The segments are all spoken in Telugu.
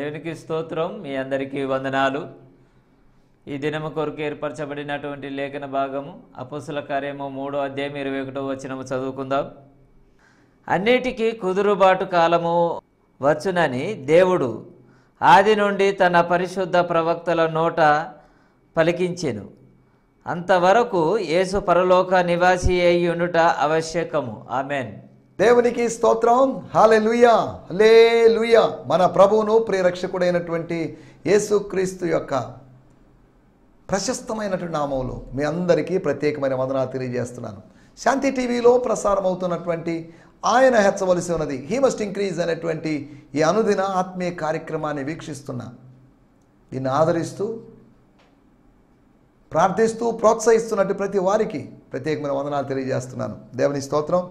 దేవునికి స్తోత్రం. మీ అందరికీ వందనాలు. ఈ దినము కొరకు ఏర్పరచబడినటువంటి లేఖన భాగము అపోస్తుల కార్యము 3వ అధ్యాయం 21వ వచనము చదువుకుందాం. అన్నిటికీ కుదురుబాటు కాలము వచ్చునని దేవుడు ఆది నుండి తన పరిశుద్ధ ప్రవక్తల నోట పలికించెను. అంతవరకు యేసు పరలోక నివాసి అయి ఉండుట ఆవశ్యకము. ఆమెన్. దేవునికి స్తోత్రం. హల్లెలూయా, హల్లెలూయా. మన ప్రభువును ప్రియరక్షకుడైనటువంటి యేసుక్రీస్తు యొక్క ప్రశస్తమైనటువంటి నామములో మీ అందరికీ ప్రత్యేకమైన వందనాలు తెలియజేస్తున్నాను. శాంతి టీవీలో ప్రసారం అవుతున్నటువంటి ఆయన హెచ్చవలసి ఉన్నది, హీ మస్ట్ ఇంక్రీజ్ అనేటువంటి ఈ అనుదిన ఆత్మీయ కార్యక్రమాన్ని వీక్షిస్తున్నా, దీన్ని ఆదరిస్తూ ప్రార్థిస్తూ ప్రోత్సహిస్తున్నట్టు ప్రతి వారికి ప్రత్యేకమైన వందనాలు తెలియజేస్తున్నాను. దేవుని స్తోత్రం.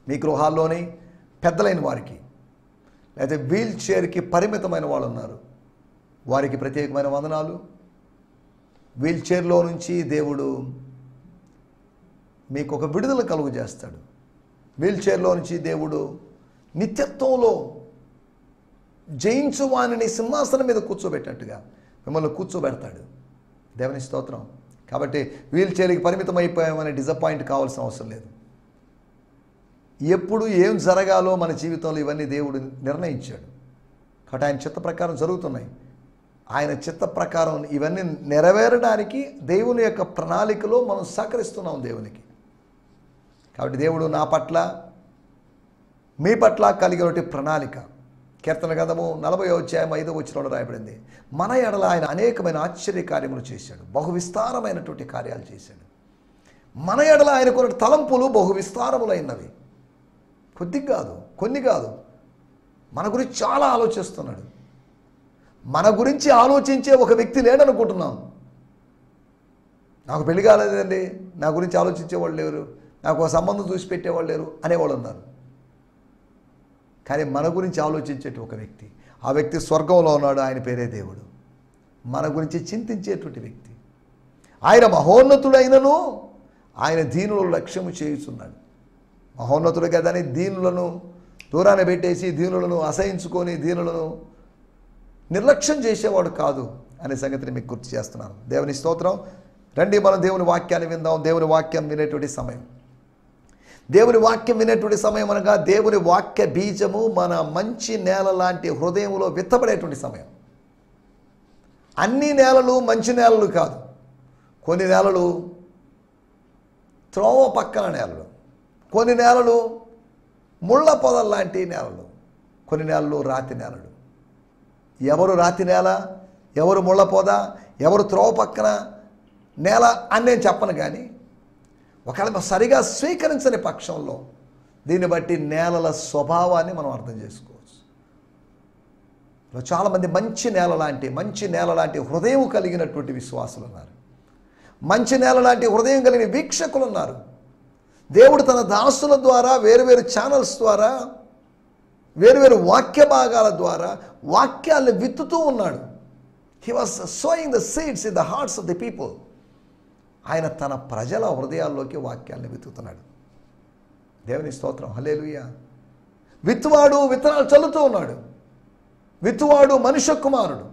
మీ గృహాల్లోని పెద్దలైన వారికి, లేకపోతే వీల్ చైర్కి పరిమితమైన వాళ్ళు ఉన్నారు, వారికి ప్రత్యేకమైన వందనాలు. వీల్ చైర్లో నుంచి దేవుడు మీకు ఒక విడుదల కలుగు చేస్తాడు. వీల్ చైర్లో నుంచి దేవుడు నిత్యత్వంలో జయించువానిని సింహాసనం మీద కూర్చోబెట్టినట్టుగా మిమ్మల్ని కూర్చోబెడతాడు. దేవుని స్తోత్రం. కాబట్టి వీల్ చైర్కి పరిమితం అయిపోయామని డిసప్పాయింట్ కావాల్సిన అవసరం లేదు. ఎప్పుడు ఏం జరగాలో మన జీవితంలో ఇవన్నీ దేవుడు నిర్ణయించాడు. కాబట్టి ఆయన చిత్త ప్రకారం జరుగుతున్నాయి. ఆయన చిత్త ప్రకారం ఇవన్నీ నెరవేరడానికి దేవుని యొక్క ప్రణాళికలో మనం సహకరిస్తున్నాం దేవునికి. కాబట్టి దేవుడు నా పట్ల మీ పట్ల కలిగినటువంటి ప్రణాళిక, కీర్తన గ్రంథము 40వ అధ్యాయం 5వ వచనంలో రాయబడింది, మన ఎడల ఆయన అనేకమైన ఆశ్చర్య కార్యములు చేశాడు, బహు విస్తారమైనటువంటి కార్యాలు చేశాడు. మన ఎడల ఆయన కొన్ని తలంపులు బహు విస్తారములైనవి, కొద్ది కాదు, కొన్ని కాదు. మన గురించి చాలా ఆలోచిస్తున్నాడు. మన గురించి ఆలోచించే ఒక వ్యక్తి లేడనుకుంటున్నాం. నాకు పెళ్లి కాలేదండి, నా గురించి ఆలోచించేవాళ్ళు లేరు, నాకు ఒక సంబంధం చూసి పెట్టేవాళ్ళు లేరు అనేవాళ్ళు ఉన్నారు. కానీ మన గురించి ఆలోచించేటి ఒక వ్యక్తి, ఆ వ్యక్తి స్వర్గంలో ఉన్నాడు, ఆయన పేరే దేవుడు. మన గురించి చింతించేటువంటి వ్యక్తి ఆయన. మహోన్నతుడైనను ఆయన దీనులను లక్ష్యము చేయుచున్నాడు. మహోన్నతుడు కదని దీనులను దూరాన్ని పెట్టేసి, దీనులను అసహించుకొని, దీనులను నిర్లక్ష్యం చేసేవాడు కాదు అనే సంగతిని మీకు గుర్తు చేస్తున్నాను. దేవుని స్తోత్రం. రండి మనం దేవుని వాక్యాన్ని విందాం. దేవుని వాక్యం వినేటువంటి సమయం, దేవుని వాక్యం వినేటువంటి సమయం అనగా దేవుని వాక్య బీజము మన మంచి నేల లాంటి హృదయంలో విత్తబడేటువంటి సమయం. అన్ని నేలలు మంచి నేలలు కాదు. కొన్ని నేలలు త్రోవ పక్కన నేలలు, కొన్ని నేలలు ముళ్ళ పొదల్లాంటి నేలలు, కొన్ని నేలలు రాతి నేలలు. ఎవరు రాతి నేల, ఎవరు ముళ్ళ పొద, ఎవరు త్రోవ పక్కన నేల అని నేను చెప్పను. కానీ ఒకవేళ సరిగా స్వీకరించని పక్షంలో దీన్ని బట్టి నేలల స్వభావాన్ని మనం అర్థం చేసుకోవచ్చు. చాలామంది మంచి నేల లాంటి హృదయం కలిగినటువంటి విశ్వాసులు ఉన్నారు, మంచి నేల లాంటి హృదయం కలిగిన వీక్షకులు ఉన్నారు. దేవుడు తన దాసుల ద్వారా, వేరువేరు ఛానల్స్ ద్వారా, వేరువేరు వాక్య భాగాల ద్వారా వాక్యాలను విత్తుతూ ఉన్నాడు. He was sowing the seeds in the hearts of the people. ఆయన తన ప్రజల హృదయాల్లోకి వాక్యాలను విత్తుతున్నాడు. దేవుని స్తోత్రం. హల్లెలూయా. విత్తువాడు విత్తనాలు చల్లుతూ ఉన్నాడు. విత్తువాడు మనుష్య కుమారుడు.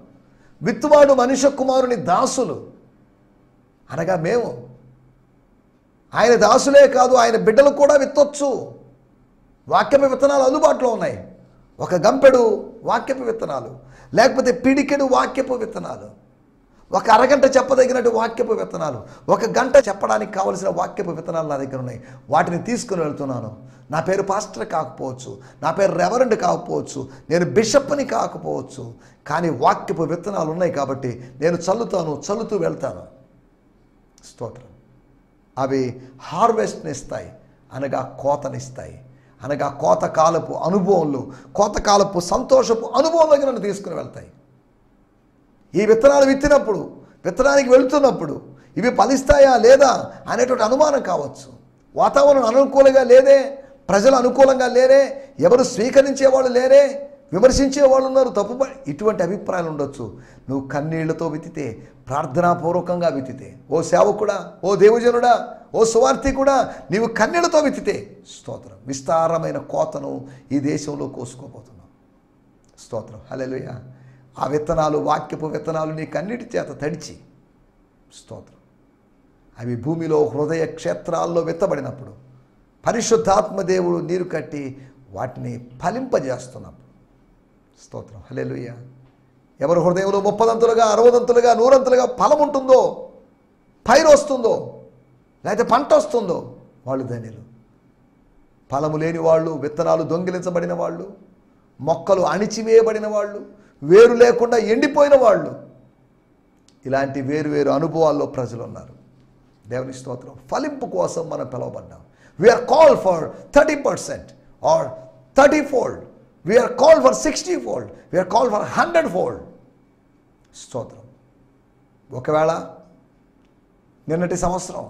విత్తువాడు మనుష్య కుమారుని దాసులు అనగా మేము. ఆయన దాసులే కాదు, ఆయన బిడ్డలు కూడా విత్తొచ్చు. వాక్యపు విత్తనాలు అందుబాటులో ఉన్నాయి. ఒక గంపెడు వాక్యపు విత్తనాలు, లేకపోతే పిడికెడు వాక్యపు విత్తనాలు, ఒక అరగంట చెప్పదగినట్టు వాక్యపు విత్తనాలు, ఒక గంట చెప్పడానికి కావలసిన వాక్యపు విత్తనాలు నా దగ్గర ఉన్నాయి. వాటిని తీసుకుని వెళ్తున్నాను. నా పేరు పాస్టర్ కాకపోవచ్చు, నా పేరు రెవరెండ్ కాకపోవచ్చు, నేను బిషప్ని కాకపోవచ్చు, కానీ వాక్యపు విత్తనాలు ఉన్నాయి కాబట్టి నేను చల్లుతూ వెళ్తాను. స్తోత్రం. అవి హార్వెస్ట్ని ఇస్తాయి, అనగా కోతనిస్తాయి, అనగా కోతకాలపు అనుభవంలో, కోతకాలపు సంతోషపు అనుభవంలోకి నన్ను తీసుకుని వెళ్తాయి. ఈ విత్తనాలు విత్తినప్పుడు, విత్తనానికి వెళుతున్నప్పుడు ఇవి ఫలిస్తాయా లేదా అనేటువంటి అనుమానం కావచ్చు. వాతావరణం అనుకూలంగా లేదే, ప్రజలు అనుకూలంగా లేరే, ఎవరు స్వీకరించేవాళ్ళు లేరే, విమర్శించే వాళ్ళు ఉన్నారు, తప్పుపడి ఇటువంటి అభిప్రాయాలు ఉండొచ్చు. నువ్వు కన్నీళ్లతో విత్తితే, ప్రార్థనాపూర్వకంగా విత్తితే, ఓ సేవకుడా, ఓ దేవజనుడా, ఓ సువార్థికుడా, నీవు కన్నీళ్లతో విత్తితే స్తోత్రం, విస్తారమైన కోతను ఈ దేశంలో కోసుకోబోతున్నావు. స్తోత్రం. హల్లెలూయా. ఆ విత్తనాలు, వాక్యపు విత్తనాలు నీ కన్నీటి చేత తడిచి, స్తోత్రం, అవి భూమిలో హృదయ క్షేత్రాల్లో విత్తబడినప్పుడు పరిశుద్ధాత్మ దేవుడు నీరు కట్టి వాటిని ఫలింపజేస్తున్నప్పుడు, స్తోత్రం, హల్లెలూయా. ఎవరి హృదయంలో 30దంతులుగా 60దంతులుగా 100దంతులుగా ఫలం ఉంటుందో, పైరు వస్తుందో, లేకపోతే పంట వస్తుందో వాళ్ళు ధన్యులు. ఫలము లేని వాళ్ళు, విత్తనాలు దొంగిలించబడిన వాళ్ళు, మొక్కలు అణిచివేయబడిన వాళ్ళు, వేరు లేకుండా ఎండిపోయిన వాళ్ళు, ఇలాంటి వేరు వేరు అనుభవాల్లో ప్రజలు ఉన్నారు. దేవుని స్తోత్రం. ఫలింపు కోసం మనం పిలువబడ్డాం. We are called for 30% or 30-fold. We are called for 60-fold. We are called for 100-fold. స్తోత్రం. ఒకవేళ నిన్నటి సంవత్సరం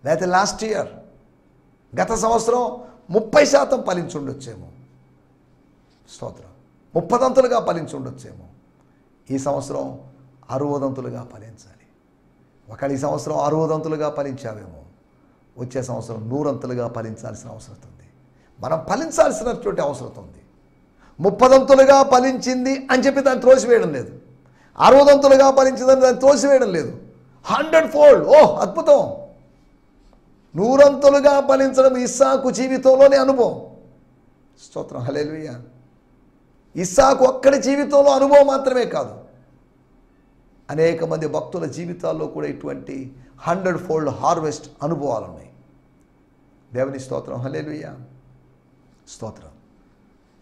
లేకపోతే లాస్ట్ ఇయర్, గత సంవత్సరం 30% ఫలించుండొచ్చేమో, స్తోత్రం, 30దంతులుగా ఫలించుండొచ్చేమో. ఈ సంవత్సరం 60దంతులుగా ఫలించాలి. ఒకవేళ ఈ సంవత్సరం 60దంతులుగా ఫలించావేమో, వచ్చే సంవత్సరం 100దంతులుగా ఫలించాల్సిన అవసరం ఉంది. మనం ఫలించాల్సినటువంటి అవసరం ఉంది. 30దంతులుగా ఫలించింది అని చెప్పి దాన్ని త్రోసివేయడం లేదు. 60దంతులుగా ఫలించిందని దాన్ని త్రోసివేయడం లేదు. 100-fold. ఓహ్, అద్భుతం. 100దంతులుగా ఫలించడం ఇస్సాకు జీవితంలోని అనుభవం. స్తోత్రం, హల్లెలూయా. ఇస్సాకు ఒక్కడి జీవితంలో అనుభవం మాత్రమే కాదు, అనేక మంది భక్తుల జీవితాల్లో కూడా ఇటువంటి 100-fold హార్వెస్ట్ అనుభవాలు ఉన్నాయి. దేవుని స్తోత్రం, హల్లెలూయా. స్తోత్రం.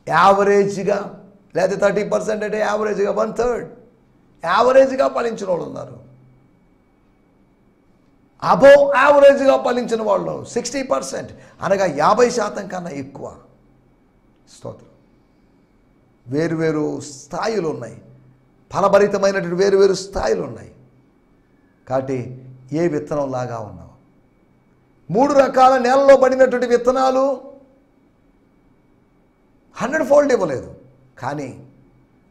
యావరేజ్గా లేదా 30% అంటే యావరేజ్గా 1/3 యావరేజ్గా ఫలించిన వాళ్ళు ఉన్నారు. అబోవ్ యావరేజ్గా ఫలించిన వాళ్ళు 60%, అనగా 50% కన్నా ఎక్కువ. స్తోత్రం. వేరువేరు స్థాయిలు ఉన్నాయి, ఫలభరితమైనటువంటి వేరువేరు స్థాయిలు ఉన్నాయి. కాబట్టి ఏ విత్తనం లాగా ఉన్నావు? 3 రకాల నేలలో పడినటువంటి విత్తనాలు 100-fold ఇవ్వలేదు, కానీ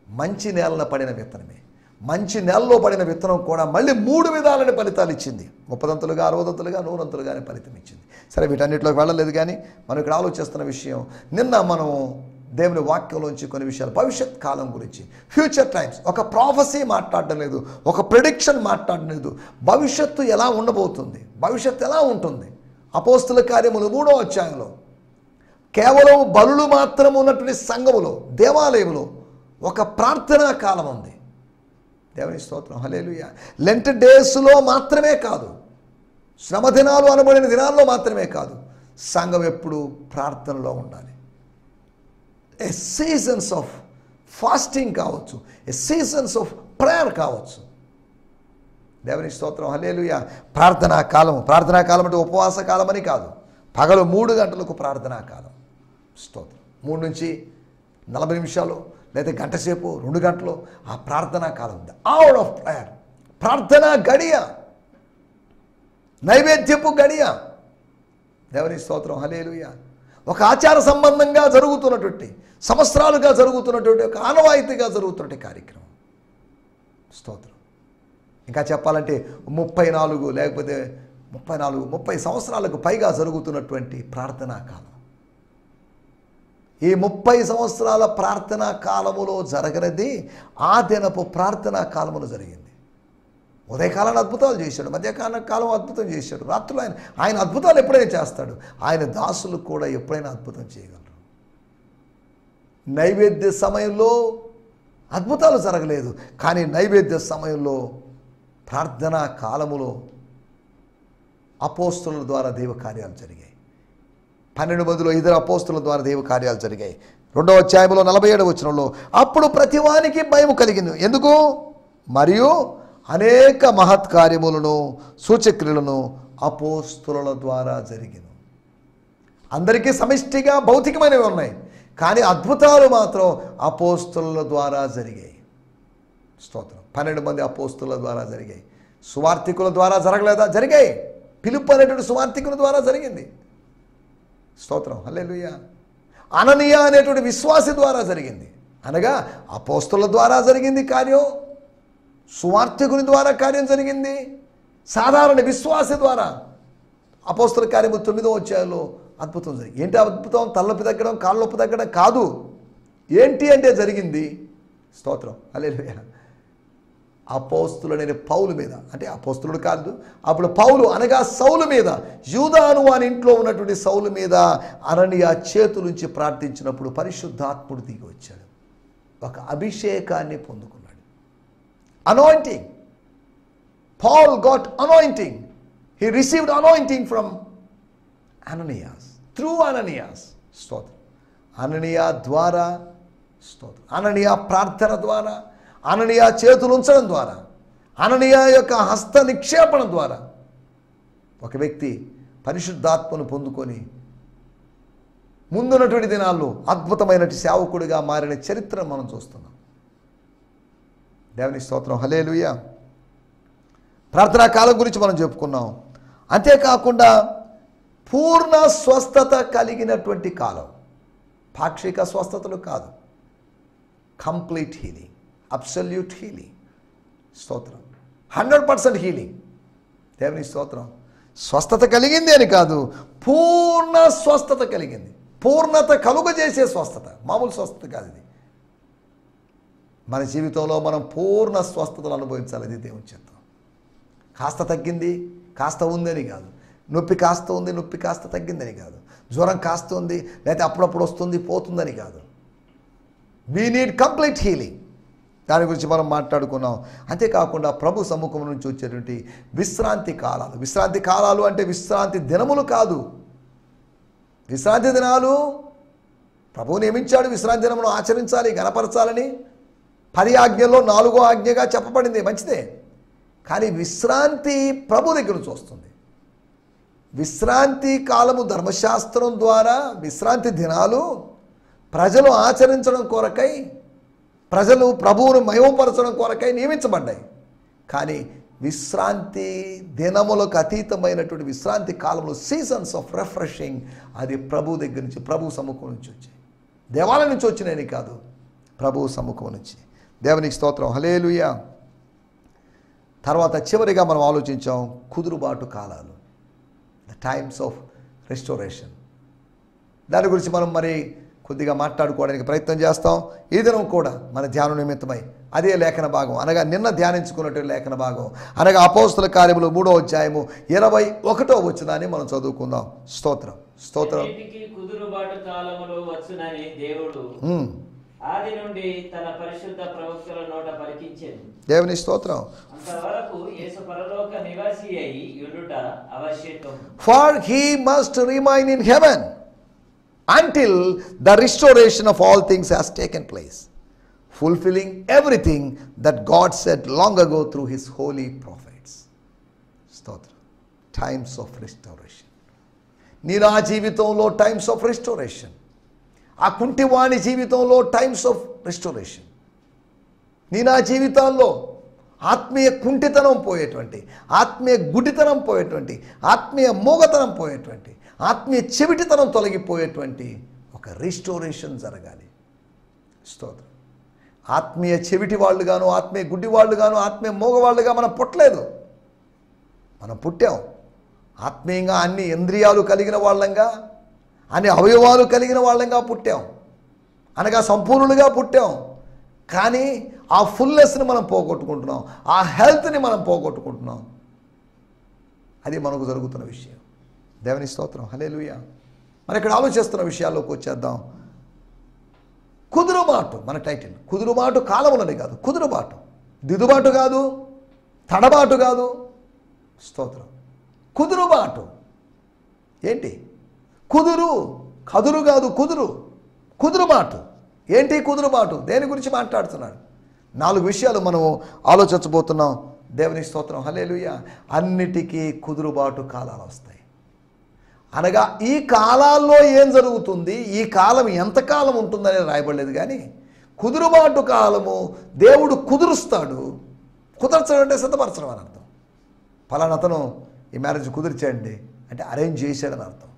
మంచి నేలలో పడిన విత్తనమే, మంచి నేలలో పడిన విత్తనం కూడా మళ్ళీ 3 విధాలైన ఫలితాలు ఇచ్చింది. 30దంతులుగా 60దంతులుగా 100దంతులుగానే ఫలితం ఇచ్చింది. సరే, వీటన్నిటిలోకి వెళ్ళలేదు, కానీ మనం ఇక్కడ ఆలోచిస్తున్న విషయం, నిన్న మనం దేవుని వాక్యంలోంచి కొన్ని విషయాలు భవిష్యత్ కాలం గురించి, ఫ్యూచర్ టైమ్స్, ఒక ప్రాఫెసీ మాట్లాడడం లేదు, ఒక ప్రెడిక్షన్ మాట్లాడడం లేదు. భవిష్యత్తు ఎలా ఉండబోతుంది, భవిష్యత్తు ఎలా ఉంటుంది? అపోస్తుల కార్యములు 3వ అధ్యాయంలో కేవలం బలులు మాత్రం ఉన్నటువంటి సంఘములో, దేవాలయంలో ఒక ప్రార్థనా కాలం ఉంది. దేవుని స్తోత్రం, హల్లెలూయా. లెంట్ డేస్లో మాత్రమే కాదు, శ్రమ దినాలు అనబడిన దినాల్లో మాత్రమే కాదు, సంఘం ఎప్పుడు ప్రార్థనలో ఉండాలి. ఏ సీజన్స్ ఆఫ్ ఫాస్టింగ్ కావచ్చు, ఏ సీజన్స్ ఆఫ్ ప్రేయర్ కావచ్చు. దేవుని స్తోత్రం, హల్లెలూయా. ప్రార్థనా కాలం, ప్రార్థనా కాలం అంటే ఉపవాస కాలం అని కాదు, పగలు 3 గంటలకు ప్రార్థనా కాలం. స్తోత్రం. 3 నుంచి 40 నిమిషాలు లేదా గంట సేపు, 2 గంటలు ఆ ప్రార్థనా కాలం, ద అవర్ ఆఫ్ ప్రేయర్, ప్రార్థనా గడియ, నైవేద్యపు గడియ. దేవుని స్తోత్రం, హల్లెలూయా. ఒక ఆచార సంబంధంగా జరుగుతున్నటువంటి, సంవత్సరాలుగా జరుగుతున్నటువంటి, ఒక ఆనవాయితీగా జరుగుతున్నటువంటి కార్యక్రమం. స్తోత్రం. ఇంకా చెప్పాలంటే 34 లేకపోతే 30 సంవత్సరాలకు పైగా జరుగుతున్నటువంటి ప్రార్థనా కాలం. ఈ 30 సంవత్సరాల ప్రార్థనా కాలములో జరగనిది ఆ దినపు ప్రార్థనా కాలములో జరిగింది. ఉదయకాలాన్ని అద్భుతాలు చేశాడు, మధ్యకాల కాలం అద్భుతం చేశాడు, రాత్రులు ఆయన అద్భుతాలు ఎప్పుడైనా చేస్తాడు. ఆయన దాసులు కూడా ఎప్పుడైనా అద్భుతం చేయగలరు. నైవేద్య సమయంలో అద్భుతాలు జరగలేదు, కానీ నైవేద్య సమయంలో ప్రార్థనా కాలములో అపోస్తుల ద్వారా దైవ కార్యాలు జరిగాయి. 12 మందిలో 2 అపోస్తుల ద్వారా దైవ కార్యాలు జరిగాయి. 2వ అధ్యాయంలో 47వ వచనంలో, అప్పుడు ప్రతివానికి భయం కలిగింది. ఎందుకు? మరియు అనేక మహత్కార్యములను సూచక్రియలను అపోస్తుల ద్వారా జరిగిన. అందరికీ సమిష్టిగా భౌతికమైనవి ఉన్నాయి, కానీ అద్భుతాలు మాత్రం అపోస్తుల ద్వారా జరిగాయి. స్తోత్రం. 12 మంది అపోస్తుల ద్వారా జరిగాయి. సువార్థికుల ద్వారా జరగలేదా? జరిగాయి. పిలుపు అనేటువంటి సువార్థికుల ద్వారా జరిగింది. స్తోత్రం, హల్లెలూయా. అననీయ అనేటువంటి విశ్వాసి ద్వారా జరిగింది. అనగా అపోస్తుల ద్వారా జరిగింది కార్యం, సువార్థికుని ద్వారా కార్యం జరిగింది, సాధారణ విశ్వాసి ద్వారా. అపోస్తుల కార్యము 9వ అధ్యాయంలో అద్భుతం జరిగింది. ఏంటి అద్భుతం? తలనొప్పి తగ్గడం, కాళ్ళనొప్పి తగ్గడం కాదు. ఏంటి అంటే జరిగింది స్తోత్రం, హల్లెలూయా. అపోస్తులుడైన పౌలు మీద, అంటే అపోస్తులుడు కాదు, అప్పుడు పౌలు అనగా సౌలు మీద, యూదాను వాని ఇంట్లో ఉన్నటువంటి సౌలు మీద అననీయ చేతులుంచి ప్రార్థించినప్పుడు పరిశుద్ధాత్ముడు దిగి వచ్చాడు. ఒక అభిషేకాన్ని పొందుకున్నాడు. Anointing. Paul got anointing. He received anointing from Ananias, through Ananias. స్తోత్రం. అననీయ ద్వారా, స్తోత్రం, అననీయ ప్రార్థన ద్వారా, అననీయ చేతులు ఉంచడం ద్వారా, అననీయ యొక్క హస్త నిక్షేపణ ద్వారా ఒక వ్యక్తి పరిశుద్ధాత్మను పొందుకొని ముందున్నటువంటి దినాల్లో అద్భుతమైన సేవకుడిగా మారిన చరిత్రను మనం చూస్తున్నాం. దేవుని స్తోత్రం, హల్లెలూయా. ప్రార్థనా కాలం గురించి మనం చెప్పుకున్నాం. అంతేకాకుండా పూర్ణ స్వస్థత కలిగినటువంటి కాలం, పాక్షిక స్వస్థతలు కాదు, కంప్లీట్ హీలింగ్, అబ్సల్యూట్ హీలింగ్. స్తోత్రం. 100% హీలింగ్. దేవుని స్తోత్రం. స్వస్థత కలిగింది అని కాదు, పూర్ణ స్వస్థత కలిగింది. పూర్ణత కలుగజేసే స్వస్థత, మామూలు స్వస్థత కాదు ఇది. మన జీవితంలో మనం పూర్ణ స్వస్థతలు అనుభవించాలి. అది దేవుని చిత్తం. కాస్త తగ్గింది, కాస్త ఉందని కాదు, నొప్పి కాస్త ఉంది, నొప్పి కాస్త తగ్గిందని కాదు, జ్వరం కాస్త ఉంది, లేకపోతే అప్పుడప్పుడు వస్తుంది పోతుందని కాదు. We need complete healing. దాని గురించి మనం మాట్లాడుకున్నాం. అంతేకాకుండా ప్రభు సముఖం నుంచి వచ్చేటువంటి విశ్రాంతి కాలాలు. విశ్రాంతి కాలాలు అంటే విశ్రాంతి దినములు కాదు. విశ్రాంతి దినాలు ప్రభువు నియమించాడు. విశ్రాంతి దినమును ఆచరించాలి, గణపరచాలని 10 ఆజ్ఞల్లో 4వ ఆజ్ఞగా చెప్పబడింది. మంచిదే. కానీ విశ్రాంతి ప్రభు దగ్గర నుంచి వస్తుంది. విశ్రాంతి కాలము ధర్మశాస్త్రం ద్వారా, విశ్రాంతి దినాలు ప్రజలు ఆచరించడం కొరకై, ప్రజలు ప్రభువును మహిమపరచడం కొరకై నియమించబడ్డాయి. కానీ విశ్రాంతి దినములకు అతీతమైనటువంటి విశ్రాంతి కాలంలో సీజన్స్ ఆఫ్ రిఫ్రెషింగ్ అది ప్రభు దగ్గర నుంచి, ప్రభు సముఖం నుంచి వచ్చాయి. దేవాలయం నుంచి వచ్చినాయని కాదు, ప్రభు సముఖం నుంచి. దేవునికి స్తోత్రం, హల్లెలూయా. తర్వాత చివరిగా మనం ఆలోచించాం కుదురుబాటు కాలాలు, ద టైమ్స్ ఆఫ్ రెస్టోరేషన్. దాని గురించి మనం మరి కొద్దిగా మాట్లాడుకోవడానికి ప్రయత్నం చేస్తాం. ఈ దినం కూడా మన ధ్యానం నిమిత్తమై అదే లేఖన భాగం, అనగా నిన్న ధ్యానించుకున్నటువంటి లేఖన భాగం, అనగా అపోస్తుల కార్యములు 3వ అధ్యాయము 21వ వచనాన్ని మనం చదువుకుందాం. స్తోత్రం, స్తోత్రం. కుదురుబాటు కాలములో వచ్చునని దేవుడు ఆది నుండి తన పరిశుద్ధ ప్రవక్తల నోట పలికించెను. దేవుని స్తోత్రం. అంతవరకు యేసు పరలోక నివాసి అయి యుండుట అవశ్యకం. For he must remain in heaven until the restoration of all things has taken place, fulfilling everything that God said long ago through his holy prophets. స్తోత్రం. Times of restoration. నీ నా జీవితంలో టైమ్స్ ఆఫ్ రెస్టోరేషన్, ఆ కుంటివాణి జీవితంలో టైమ్స్ ఆఫ్ రెస్టోరేషన్. నీ నా జీవితాల్లో ఆత్మీయ కుంటితనం పోయేటువంటి, ఆత్మీయ గుడితనం పోయేటువంటి, ఆత్మీయ మూగతనం పోయేటువంటి, ఆత్మీయ చెవిటితనం తొలగిపోయేటువంటి ఒక రిస్టోరేషన్ జరగాలి. స్తోత్రం. ఆత్మీయ చెవిటి వాళ్ళుగాను, ఆత్మీయ గుడ్డి వాళ్ళుగాను, ఆత్మీయ మూగవాళ్ళుగా మనం పుట్టలేదు. మనం పుట్టాం ఆత్మీయంగా, అన్ని ఇంద్రియాలు కలిగిన వాళ్ళంగా, అన్ని అవయవాలు కలిగిన వాళ్ళంగా పుట్టాం, అనగా సంపూర్ణులుగా పుట్టాం. కానీ ఆ ఫుల్నెస్ని మనం పోగొట్టుకుంటున్నాం, ఆ హెల్త్ని మనం పోగొట్టుకుంటున్నాం. అది మనకు జరుగుతున్న విషయం. దేవుని స్తోత్రం, హల్లెలూయా. మరి ఇక్కడ ఆలోచిస్తున్న విషయాల్లోకి వచ్చేద్దాం. కుదురుబాటు, మన టైటిల్ కుదురుబాటు కాలములని కాదు, కుదురుబాటు, దిద్దుబాటు కాదు, తడబాటు కాదు. స్తోత్రం. కుదురుబాటు ఏంటి? కుదురు, కదురు కాదు, కుదురు, కుదురుబాటు ఏంటి? కుదురుబాటు దేని గురించి మాట్లాడుతున్నాడు? 4 విషయాలు మనం ఆలోచించబోతున్నాం. దేవుని స్తోత్రం, హల్లెలూయా. అన్నిటికీ కుదురుబాటు కాలాలు వస్తాయి. అనగా ఈ కాలాల్లో ఏం జరుగుతుంది, ఈ కాలం ఎంతకాలం ఉంటుందనేది రాయబడలేదు. కానీ కుదురుబాటు కాలము దేవుడు కుదురుస్తాడు. కుదర్చడం అంటే సిద్ధపరచడం అని అర్థం. ఫలానా అతను ఈ మ్యారేజ్ కుదిర్చాడండి అంటే అరేంజ్ చేశాడని అర్థం,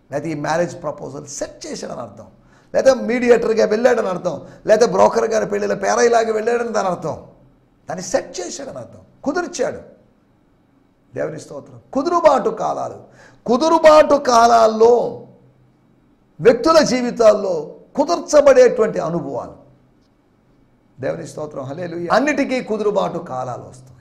లేకపోతే ఈ మ్యారేజ్ ప్రపోజల్ సెట్ చేశాడని అర్థం, లేదా మీడియేటర్గా వెళ్ళాడని అర్థం, లేదా బ్రోకర్ గారి పెళ్ళిలో పేరైలాగా వెళ్ళాడని దాని అర్థం. దాన్ని సెట్ చేశాడని అర్థం, కుదిర్చాడు. దేవుని స్తోత్రం. కుదురుబాటు కాలాలు. కుదురుబాటు కాలాల్లో వ్యక్తుల జీవితాల్లో కుదర్చబడేటువంటి అనుభవాలు. దేవుని స్తోత్రం, హల్లెలూయా. అన్నిటికీ కుదురుబాటు కాలాలు వస్తాయి.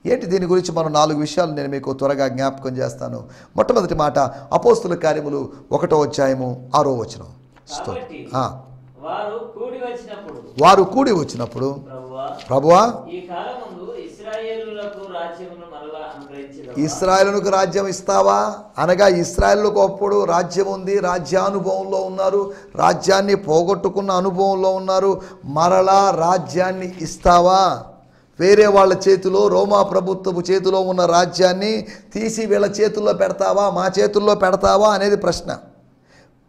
ఏంటి దీని గురించి మనం 4 విషయాలు నేను మీకు త్వరగా జ్ఞాపకం చేస్తాను. మొట్టమొదటి మాట అపోస్తుల కార్యములు 1వ అధ్యాయము 6వ వచనం. వారు కూడి వచ్చినప్పుడు ప్రభువా ఇశ్రాయేలుకు రాజ్యం ఇస్తావా అనగా ఇశ్రాయేలుకు అప్పుడు రాజ్యం ఉంది, రాజ్యానుభవంలో ఉన్నారు, రాజ్యాన్ని పోగొట్టుకున్న అనుభవంలో ఉన్నారు. మరలా రాజ్యాన్ని ఇస్తావా? వేరే వాళ్ళ చేతిలో, రోమా ప్రభుత్వపు చేతిలో ఉన్న రాజ్యాన్ని తీసి వీళ్ళ చేతుల్లో పెడతావా, మా చేతుల్లో పెడతావా అనేది ప్రశ్న.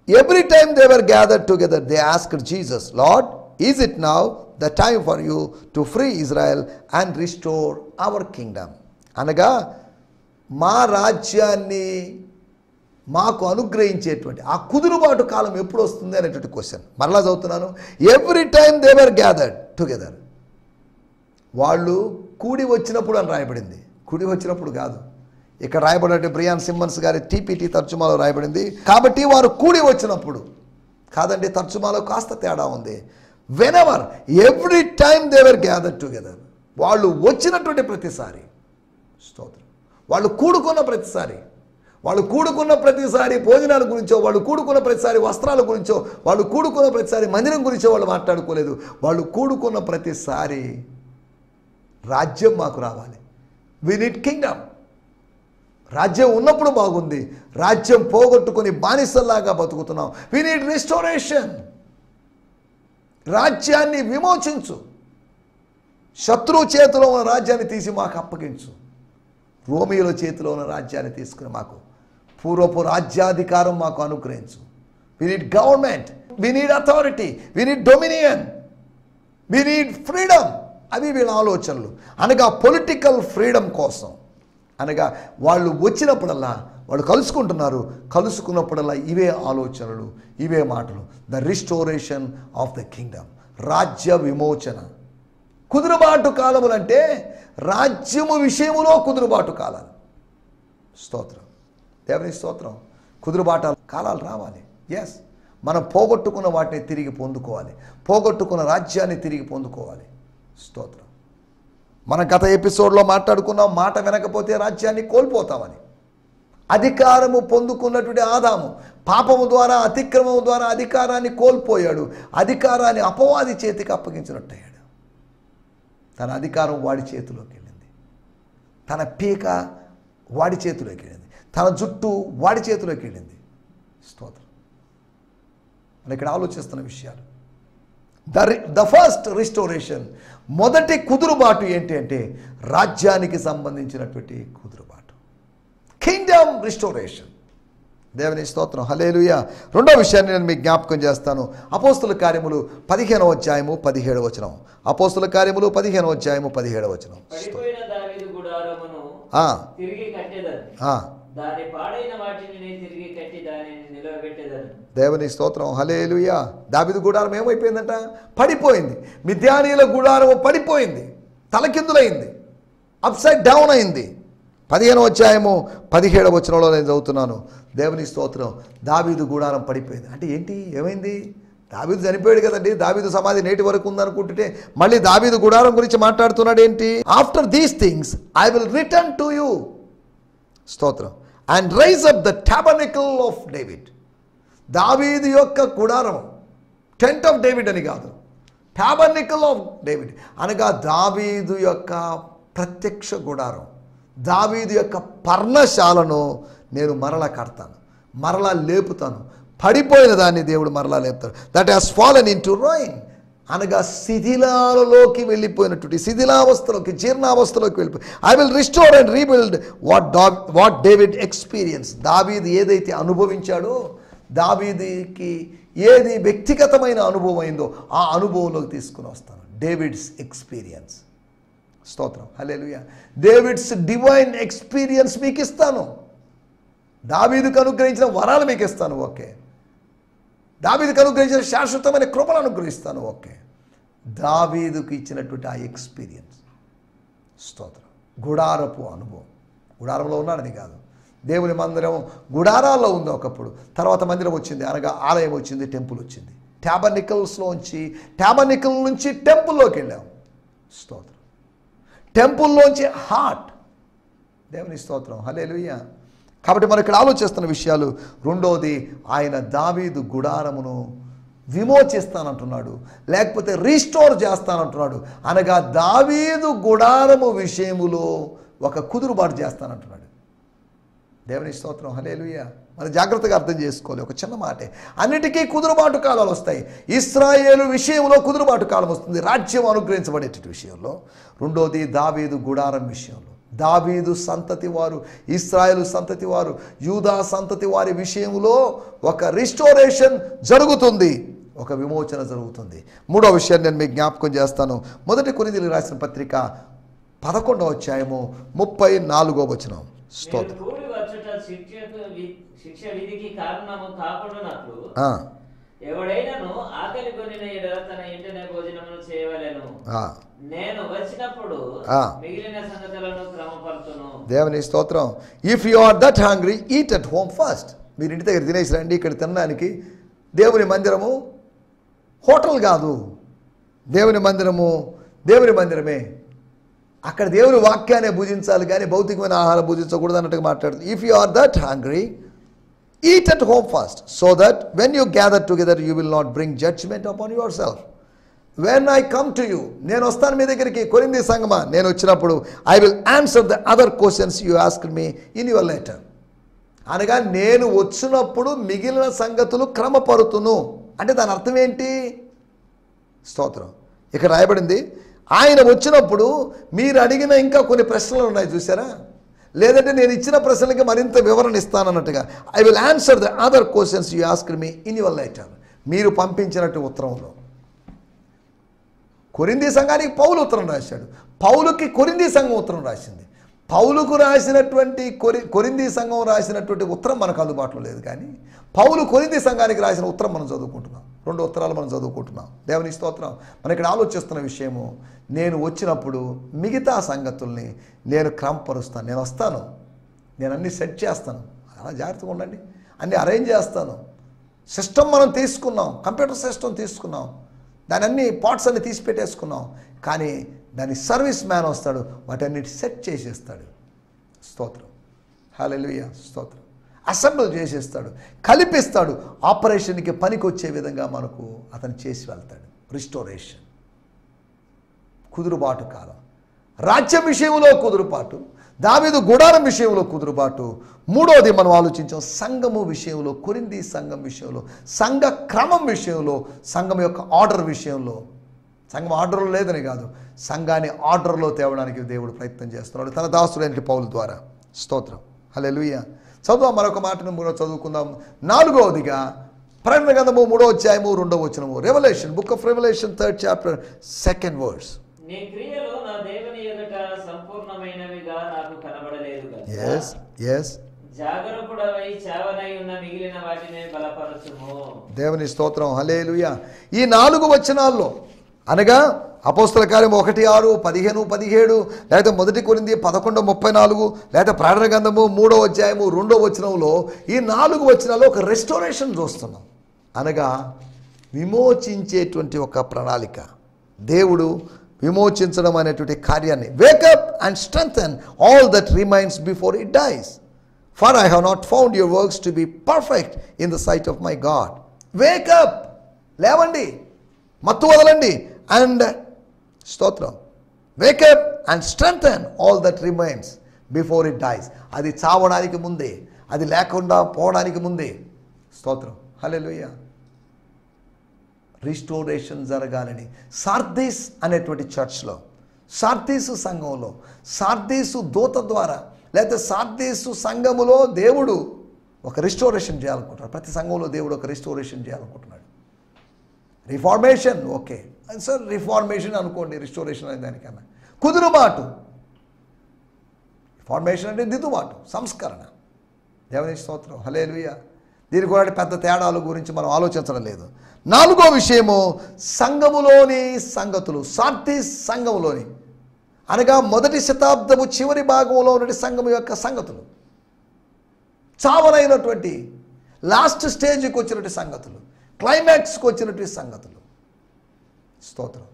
Every time they were gathered together they asked Jesus, Lord is it now the time for you to free Israel and restore our kingdom. అనగా మా రాజ్యాన్ని మాకు అనుగ్రహించేటువంటి ఆ కుదురుబాటు కాలం ఎప్పుడు వస్తుంది అనేటువంటి క్వశ్చన్. మరలా చదువుతున్నాను. Every time they were gathered together. వాళ్ళు కూడి వచ్చినప్పుడు అని రాయబడింది, కూడి వచ్చినప్పుడు కాదు. ఇక్కడ రాయబడినట్టు బ్రియాన్ సిమ్మన్స్ గారి టీపీటీ తర్జుమాలో రాయబడింది. కాబట్టి వారు కూడి వచ్చినప్పుడు కాదండి, తర్జుమాలో కాస్త తేడా ఉంది. Whenever, every time they were gathered together. వాళ్ళు వచ్చినటువంటి ప్రతిసారి, స్తోత్రం, వాళ్ళు కూడుకున్న ప్రతిసారి, భోజనాల గురించో, వాళ్ళు కూడుకున్న ప్రతిసారి వస్త్రాల గురించో, వాళ్ళు కూడుకున్న ప్రతిసారి మందిరం గురించో వాళ్ళు మాట్లాడుకోలేదు. వాళ్ళు కూడుకున్న ప్రతిసారి రాజ్యం మాకు రావాలి, వి నీడ్ కింగ్డమ్. రాజ్యం ఉన్నప్పుడు బాగుంది, రాజ్యం పోగొట్టుకొని బానిసల్లాగా బతుకుతున్నాం. We need restoration. రాజ్యాన్ని విమోచించు, శత్రువు చేతిలో ఉన్న రాజ్యాన్ని తీసి మాకు అప్పగించు, రోమియోల చేతిలో ఉన్న రాజ్యాన్ని తీసుకుని మాకు పూర్వపు రాజ్యాధికారం మాకు అనుగ్రహించు. We need government, we need authority, we need dominion, we need freedom. అవి వీళ్ళ ఆలోచనలు. అనగా పొలిటికల్ ఫ్రీడమ్ కోసం, అనగా వాళ్ళు వచ్చినప్పుడల్లా, వాళ్ళు కలుసుకున్నప్పుడల్లా ఇవే ఆలోచనలు, ఇవే మాటలు. The restoration of the Kingdom, రాజ్య విమోచన. కుదురుబాటు కాలములు అంటే రాజ్యము విషయములో కుదురుబాటు కాలాలు. స్తోత్రం, దేవుని స్తోత్రం. కుదురుబాటు కాలాలు రావాలి. ఎస్, మనం పోగొట్టుకున్న వాటిని తిరిగి పొందుకోవాలి, పోగొట్టుకున్న రాజ్యాన్ని తిరిగి పొందుకోవాలి. స్తోత్రం. మనం గత ఎపిసోడ్లో మాట్లాడుకున్నాం, మాట వినకపోతే రాజ్యాన్ని కోల్పోతామని. అధికారము పొందుకున్నటువంటి ఆదాము పాపము ద్వారా, అతిక్రమము ద్వారా అధికారాన్ని కోల్పోయాడు. అధికారాన్ని అపవాది చేతికి అప్పగించినట్టయ్యాడు. తన అధికారం వాడి చేతిలోకి వెళ్ళింది, తన పీక వాడి చేతిలోకి వెళ్ళింది, తన జుట్టు వాడి చేతిలోకి వెళ్ళింది. స్తోత్రం. మనం ఇక్కడ ఆలోచిస్తున్న విషయాలు. ద ఫస్ట్ రిస్టోరేషన్, మొదటి కుదురుబాటు ఏంటి అంటే రాజ్యానికి సంబంధించినటువంటి కుదురుబాటు, కింగ్డమ్ రిస్టోరేషన్. దేవుని స్తోత్రం, హల్లెలూయా. రెండో విషయాన్ని నేను మీకు జ్ఞాపకం చేస్తాను. అపోస్తుల కార్యములు 15వ అధ్యాయము 17వ వచనం. అపోస్తుల కార్యములు 15వ అధ్యాయము 17వ వచనం. దేవుని స్తోత్రం, హల్లెలూయా. దావీదు గుడారం ఏమైపోయిందంట? పడిపోయింది. మిద్యానీయుల గుడారం పడిపోయింది, తలకిందులైంది, అప్సైడ్ డౌన్ అయింది. 15వ అధ్యాయము 17వ వచనంలో నేను చదువుతున్నాను. దేవుని స్తోత్రం. దావీదు గుడారం పడిపోయింది అంటే ఏంటి? ఏమైంది? దావీదు చనిపోయాడు కదండి, దావీదు సమాధి నేటి వరకు ఉందనుకుంటుంటే మళ్ళీ దావీదు గుడారం గురించి మాట్లాడుతున్నాడు ఏంటి? After these things I will return to you, స్తోత్రం, and rise up the tabernacle of David. దావీదు యొక్క గుడారం, టెంట్ ఆఫ్ డేవిడ్ అని కాదు, టాబర్నకల్ ఆఫ్ డేవిడ్ అనగా దావీదు యొక్క ప్రత్యక్ష గుడారం, దావీదు యొక్క పర్ణశాలను నేను మరలా కడతాను, మరలా లేపుతాను. పడిపోయిన దాన్ని దేవుడు మరలా లేపుతాడు. That has fallen into ruin అనగా శిథిలాలలోకి వెళ్ళిపోయినటువంటి, శిథిలావస్థలోకి, జీర్ణావస్థలోకి వెళ్ళిపోయి I will restore and rebuild what David experience. దావీదు ఏదైతే అనుభవించాడో, దావీదుకి ఏది వ్యక్తిగతమైన అనుభవం అయిందో ఆ అనుభవంలోకి తీసుకుని వస్తాను. David's experience. స్తోత్రం, హల్లెలూయా. డేవిడ్స్ డివైన్ ఎక్స్పీరియన్స్ మీకు ఇస్తాను. దావీదుకు అనుగ్రహించిన వరాలు మీకు ఇస్తాను, ఓకే. దావీదుకు అనుగ్రహించిన శాశ్వతమైన కృపను అనుగ్రహిస్తాను, ఓకే. దావీదుకు ఇచ్చినటువంటి ఆ ఎక్స్పీరియన్స్, స్తోత్రం. గుడారపు అనుభవం. గుడారంలో ఉన్నాడని కాదు, దేవుని మందిరం గుడారాల్లో ఉంది ఒకప్పుడు, తర్వాత మందిరం వచ్చింది, అనగా ఆలయం వచ్చింది, టెంపుల్ వచ్చింది. ట్యాబర్నికల్ నుంచి టెంపుల్లోకి వెళ్ళాం. స్తోత్రం. టెంపుల్లోంచి హార్ట్. దేవుని స్తోత్రం. హల్లెలూయా. కాబట్టి మనం ఇక్కడ ఆలోచిస్తున్న విషయాలు, రెండోది ఆయన దావీదు గుడారమును విమోచిస్తానంటున్నాడు, లేకపోతే రీస్టోర్ చేస్తానంటున్నాడు. అనగా దావీదు గుడారము విషయములో ఒక కుదురుబాటు చేస్తానంటున్నాడు. దేవుని స్తోత్రం. హల్లెలూయా. మనం జాగ్రత్తగా అర్థం చేసుకోవాలి. ఒక చిన్న మాటే, అన్నిటికీ కుదురుబాటు కాలాలు వస్తాయి. ఇశ్రాయేలు విషయంలో కుదురుబాటు కాలం వస్తుంది, రాజ్యం అనుగ్రహించబడేట విషయంలో. రెండోది దావీదు గుడారం విషయంలో, దావీదు సంతతి వారు, ఇశ్రాయేలు సంతతి వారు, యూదా సంతతి వారి విషయంలో ఒక రిస్టోరేషన్ జరుగుతుంది, ఒక విమోచన జరుగుతుంది. మూడో విషయాన్ని నేను మీకు జ్ఞాపకం చేస్తాను. 1 కొరింథీయులకు రాసిన పత్రిక 11వ అధ్యాయము 34వ వచనం. స్తోత్రం. శిక్ష విధికి కారణము కాకుండానట్లు ఎవడైనను ఆకలి కొనిన ఎడల తన ఇంటినే భోజనమును చేయవలెను. నేను వచ్చినప్పుడు మిగిలిన సంగతులను క్రమపరచును. దేవుని స్తోత్రం. If you are that hungry, eat at home first. మీరు ఇంటి దగ్గర తినేసి రండి. ఇక్కడ తినడానికి దేవుని మందిరము హోటల్ కాదు, దేవుని మందిరము దేవుని మందిరమే. అక్కడ దేవుని వాక్యాన్ని భుజించాలి కానీ భౌతికమైన ఆహారం భుజించకూడదు అన్నట్టుగా మాట్లాడుతుంది. If you are that hungry, eat at home first, so that when you gather together you will not bring judgment upon yourself. When I come to you, నేను వస్తాను మీ దగ్గరికి. కొరింథీ సంఘమా, నేను వచ్చినప్పుడు I will answer the other questions you asked me in your letter. అనగా నేను వచ్చినప్పుడు మిగిలిన సంగతులు క్రమపరుతును. అంటే దాని అర్థం ఏంటి? స్తోత్రం. ఇక్కడ రాయబడింది, ఆయన వచ్చినప్పుడు మీరు అడిగిన ఇంకా కొన్ని ప్రశ్నలు ఉన్నాయి చూసారా, లేదంటే నేను ఇచ్చిన ప్రశ్నలకి మరింత వివరణ ఇస్తానన్నట్టుగా. I will answer the other questions you asked me in your letter. మీరు పంపించినట్టు ఉత్తరంలో. కొరింథీ సంఘానికి పౌలు ఉత్తరం రాశాడు, పౌలుకి కొరింథీ సంఘం ఉత్తరం రాసింది. పౌలుకు రాసినటువంటి కొరింథీ సంఘం రాసినటువంటి ఉత్తరం మనకు అందుబాటులో లేదు, కానీ పౌలు కొరింథీ సంఘానికి రాసిన ఉత్తరం మనం చదువుకుంటున్నాం. 2 ఉత్తరాలు మనం చదువుకుంటున్నాం. దేవుని స్తోత్రం. మనం ఇక్కడ ఆలోచిస్తున్న విషయము, నేను వచ్చినప్పుడు మిగతా సంగతుల్ని నేను క్రమపరుస్తాను. నేను వస్తాను, నేను అన్నీ సెట్ చేస్తాను. అలా జాగ్రత్తగా ఉండండి. అన్నీ అరేంజ్ చేస్తాను. సిస్టమ్ మనం తీసుకున్నాం, కంప్యూటర్ సిస్టమ్ తీసుకున్నాం, దాని అన్ని పార్ట్స్ అన్ని తీసి పెట్టేసుకున్నాం. కానీ దాని సర్వీస్ మ్యాన్ వస్తాడు, వాటన్నిటి సెట్ చేసేస్తాడు. స్తోత్రం. హల్లెలూయా. స్తోత్రం. అసెంబుల్ చేసేస్తాడు, కలిపిస్తాడు. ఆపరేషన్కి పనికి వచ్చే విధంగా మనకు అతను చేసి వెళ్తాడు. రిస్టోరేషన్. కుదురుబాటు కాలం. రాజ్యం విషయంలో కుదురుబాటు, దావీదు గుడారం విషయంలో కుదురుబాటు. మూడోది మనం ఆలోచించాం, సంఘము విషయంలో, కొరింథీ సంఘం విషయంలో, సంఘ క్రమం విషయంలో, సంఘం యొక్క ఆర్డర్ విషయంలో. సంఘం ఆర్డర్లో లేదని కాదు, సంఘాన్ని ఆర్డర్లో తేవడానికి దేవుడు ప్రయత్నం చేస్తున్నాడు తన దాసుడైన పౌలు ద్వారా. స్తోత్రం. హల్లెలూయా. చదువు మరొక మాటను కూడా చదువుకుందాం. 4వదిగా ప్రకటన గ్రంథము 3వ అధ్యాయము 2వ వచనము. Revolution, book of revolution 3rd chapter 2nd verse. నీ క్రియలు నా దేవుని ఎదుట సంపూర్ణమైనవిగా నాకు కనబడలేదు కదా. yes yes జాగరూకుడవై చావనై ఉన్న మిగిలిన వాటిని బలపరచుము. దేవుని స్తోత్రం. హల్లెలూయా. ఈ 4 వచనాల్లో, అనగా అపోస్తల కార్యం 1:6, 15, 17, లేకపోతే 1 కొరింథీ 11:34, లేకపోతే ప్రకటన గ్రంథము 3వ అధ్యాయము 2వ వచనంలో ఈ 4 వచనాల్లో ఒక రెస్టోరేషన్ చూస్తున్నాం. అనగా విమోచించేటువంటి ఒక ప్రణాళిక. దేవుడు విమోచించడం అనేటువంటి కార్యాన్ని, wake up and strengthen all that remains before it dies, for I have not found your works to be perfect in the sight of my God. Wake up, లేవండి, మత్తు వదలండి. అండ్ స్తోత్రం, wake up and strengthen all that remains before it dies. అది చావడానికి ముందే, అది లేకుండా పోవడానికి ముందే. స్తోత్రం. హల్లెలూయా. రిస్టోరేషన్ జరగాలని సార్దీస్ అనేటువంటి చర్చ్లో, సార్దీసు సంఘంలో, సార్దీసు దూత ద్వారా, లేకపోతే సార్దీసు సంఘములో దేవుడు ఒక రిస్టోరేషన్ చేయాలనుకుంటున్నాడు. ప్రతి సంఘంలో దేవుడు ఒక రిస్టోరేషన్ చేయాలనుకుంటున్నాడు. రిఫార్మేషన్, ఓకే సార్, రిఫార్మేషన్ అనుకోండి, రిస్టోరేషన్ అనే దానికన్నా కుదురుబాటు. రిఫార్మేషన్ అంటే దిద్దుబాటు, సంస్కరణ. దేవుని స్తోత్రం. హల్లెలూయా. దీని కూడా పెద్ద తేడాల గురించి మనం ఆలోచించడం లేదు. 4వ విషయము, సంఘములోని సంగతులు. సార్దీస్ సంఘములోని, అనగా 1వ శతాబ్దము చివరి భాగంలో ఉన్న సంఘము యొక్క సంగతులు, చావనైనటువంటి లాస్ట్ స్టేజ్కి వచ్చినటువంటి సంగతులు, క్లైమాక్స్కి వచ్చినటువంటి సంగతులు. స్తోత్రం.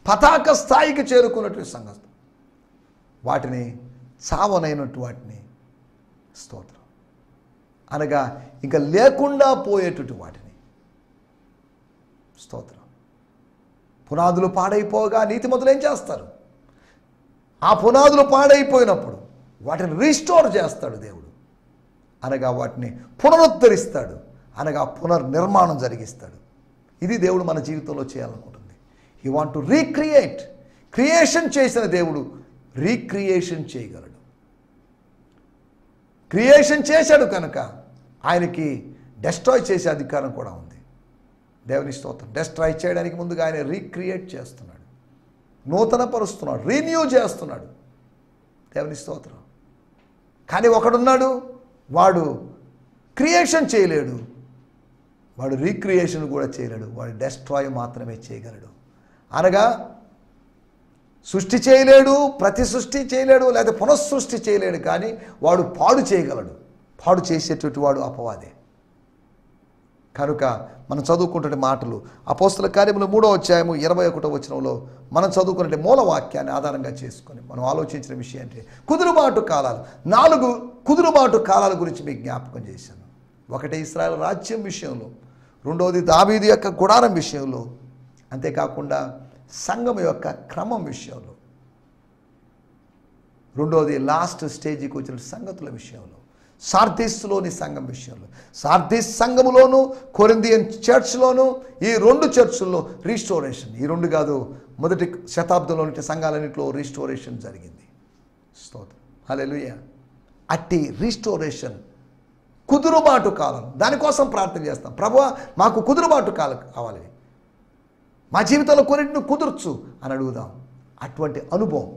పతాక స్థాయికి చేరుకున్నటువంటి సంగతులు, వాటిని చావనైనట్టు వాటిని, స్తోత్రం, అనగా ఇంకా లేకుండా పోయేటట్టు వాటిని, స్తోత్రం. పునాదులు పాడైపోగా నీతిమంతులు ఏం చేస్తారు? ఆ పునాదులు పాడైపోయినప్పుడు వాటిని రీస్టోర్ చేస్తాడు దేవుడు, అనగా వాటిని పునరుద్ధరిస్తాడు, అనగా పునర్నిర్మాణం జరిగిస్తాడు. ఇది దేవుడు మన జీవితంలో చేయాలనుకుంటుంది. He want to recreate. Creation చేసిన దేవుడు రీక్రియేషన్ చేయగలడు. క్రియేషన్ చేశాడు కనుక ఆయనకి డెస్ట్రాయ్ చేసే అధికారం కూడా ఉంది. దేవుని స్తోత్రం. డెస్ట్రాయ్ చేయడానికి ముందుగా ఆయన రీక్రియేట్ చేస్తున్నాడు, నూతన పరుస్తున్నాడు, రీన్యూ చేస్తున్నాడు. దేవుని స్తోత్రం. కానీ ఒకడున్నాడు, వాడు క్రియేషన్ చేయలేడు, వాడు రీక్రియేషన్ కూడా చేయలేడు, వాడు డెస్ట్రాయ్ మాత్రమే చేయగలడు. అనగా సృష్టి చేయలేడు, ప్రతి సృష్టి చేయలేడు, లేదా పునఃసృష్టి చేయలేడు, కానీ వాడు పాడు చేయగలడు. పాడు చేసేటటువంటి వాడు అపవాదే. కనుక మనం చదువుకుంటున్న మాటలు అపోస్తల కార్యములు 3వ అధ్యాయము 21వ వచనంలో మనం చదువుకునే మూలవాక్యాన్ని ఆధారంగా చేసుకొని మనం ఆలోచించిన విషయం అంటే కుదురుబాటు కాలాలు. 4 కుదురుబాటు కాలాల గురించి మీకు జ్ఞాపకం చేశాను. ఒకటి ఇశ్రాయేలు రాజ్యం విషయంలో, రెండవది దావీదు యొక్క గుడారం విషయంలో, అంతేకాకుండా సంఘం యొక్క క్రమం విషయంలో, రెండవది లాస్ట్ స్టేజ్కి వచ్చిన సంగతుల విషయంలో, సార్దీస్లోని సంఘం విషయంలో, సార్దీస్ సంఘములోను కొరింథియన్ చర్చ్లోను, ఈ 2 చర్చుల్లో రీస్టోరేషన్, ఈ 2 కాదు, మొదటి శతాబ్దంలోని సంఘాలన్నింటిలో రీస్టోరేషన్ జరిగింది. స్తోత్రం. హల్లెలూయా. అట్టి రీస్టోరేషన్ కుదురుబాటు కాలం, దానికోసం ప్రార్థన చేస్తాం. ప్రభువా మాకు కుదురుబాటు కాలం కావాలి, మా జీవితంలో కొన్నింటిని కుదుర్చు అని అడుగుదాం. అటువంటి అనుభవం,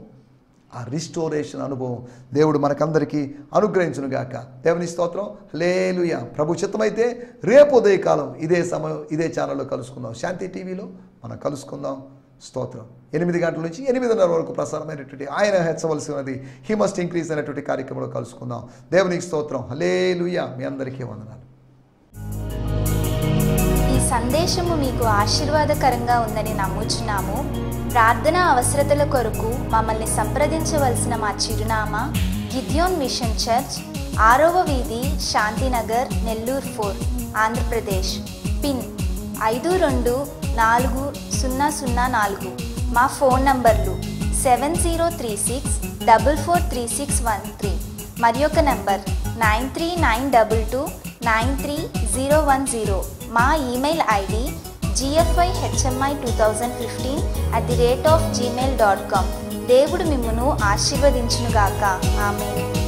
ఆ రిస్టోరేషన్ అనుభవం దేవుడు మనకందరికీ అనుగ్రహించునుగాక. దేవుని స్తోత్రం. హల్లెలూయా. ప్రభు చిత్తమైతే రేపు ఉదయకాలం ఇదే సమయం ఇదే ఛానల్లో కలుసుకుందాం. శాంతి టీవీలో మనం కలుసుకుందాం. స్తోత్రం. 8 గంటల నుంచి 8:30 వరకు ప్రసారమైనటువంటి ఆయన హెచ్చవలసి ఉన్నది హీ మస్ట్ ఇంక్రీజ్ అనేటువంటి కార్యక్రమంలో కలుసుకుందాం. దేవునికి స్తోత్రం. హల్లెలూయా. మీ అందరికీ వందనాలు. ఈ సందేశము మీకు ఆశీర్వాదకరంగా ఉందని నమ్ముచున్నాము. ప్రార్థనా అవసరతల కొరకు మమ్మల్ని సంప్రదించవలసిన మా చిరునామా గిద్యోన్ మిషన్ చర్చ్, 6వ వీధి, శాంతినగర్, నెల్లూరు 4, ఆంధ్రప్రదేశ్. పిన్ 524004. మా ఫోన్ నంబర్లు 7036443613 మరి ఒక నంబర్ 9392293010. మా ఈమెయిల్ ఐడి gfihmi2015@gmail.com. దేవుడు మిమ్మును ఆశీర్వదించునుగాక. ఆమేన్.